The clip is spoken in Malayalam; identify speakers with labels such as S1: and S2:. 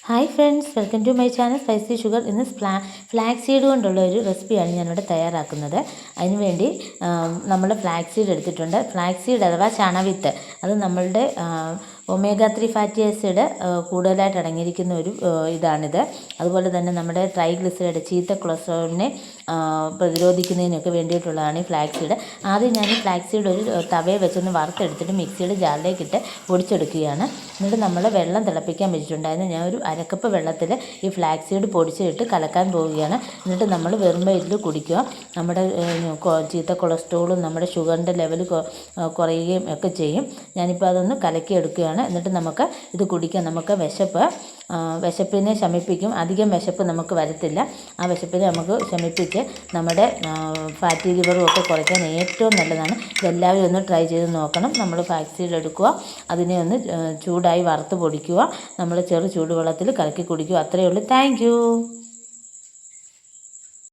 S1: Hi friends, welcome to my channel spicy sugar. ഇന്ന് ഫ്ലാക്സ് സീഡ് കൊണ്ടുള്ള ഒരു റെസിപ്പിയാണ് ഞാനിവിടെ തയ്യാറാക്കുന്നത്. അതിനുവേണ്ടി നമ്മൾ ഫ്ലാക്സ് സീഡ് എടുത്തിട്ടുണ്ട്. ഫ്ലാക്സ് സീഡ് അഥവാ ചണവിത്ത്, അത് നമ്മളുടെ ഒമേഗ 3 ഫാറ്റി ആസിഡ് കൂടുതലായിട്ട് അടങ്ങിയിരിക്കുന്ന ഒരു ഇതാണിത്. അതുപോലെ തന്നെ നമ്മുടെ ട്രൈഗ്ലിസറൈഡ്, ചീത്ത കൊളസ്ട്രോളിനെ പ്രതിരോധിക്കുന്നതിനൊക്കെ വേണ്ടിയിട്ടുള്ളതാണ് ഈ ഫ്ലാക്സ് സീഡ്. ആദ്യം ഞാൻ ഈ ഫ്ലാക്സ് സീഡ് ഒരു തവയെ വെച്ചൊന്ന് വറുത്തെടുത്തിട്ട് മിക്സിയുടെ ജാറിലേക്കിട്ട് പൊടിച്ചെടുക്കുകയാണ്. എന്നിട്ട് നമ്മൾ വെള്ളം തിളപ്പിക്കാൻ വെച്ചിട്ടുണ്ടായിരുന്നു. ഞാൻ ഒരു അരക്കപ്പ് വെള്ളത്തിൽ ഈ ഫ്ലാക്സ് സീഡ് പൊടിച്ചിട്ട് കലക്കാൻ പോവുകയാണ്. എന്നിട്ട് നമ്മൾ വെറും വയറ്റിൽ കുടിക്കുക. നമ്മുടെ ചീത്ത കൊളസ്ട്രോളും നമ്മുടെ ഷുഗറിൻ്റെ ലെവൽ കുറയുകയും ഒക്കെ ചെയ്യും. ഞാനിപ്പോൾ അതൊന്ന് കലക്കിയെടുക്കുകയാണ്. എന്നിട്ട് നമുക്ക് ഇത് കുടിക്കാം. നമുക്ക് വിശപ്പിനെ ശമിപ്പിക്കും. അധികം വിശപ്പ് നമുക്ക് വരത്തില്ല. ആ വിശപ്പിനെ നമുക്ക് ശമിപ്പിച്ച് നമ്മുടെ ഫാറ്റി ലിവറും ഒക്കെ കുറയ്ക്കാൻ ഏറ്റവും നല്ലതാണ്. ഇതെല്ലാവരും ഒന്ന് ട്രൈ ചെയ്ത് നോക്കണം. നമ്മൾ ഫ്ലാക്സ് സീഡ് എടുക്കുക, അതിനെ ഒന്ന് ചൂടായി വറുത്ത് പൊടിക്കുക, നമ്മൾ ചെറു ചൂടുവെള്ളത്തിൽ കലക്കി കുടിക്കുക. അത്രയേ ഉള്ളൂ. Thank you.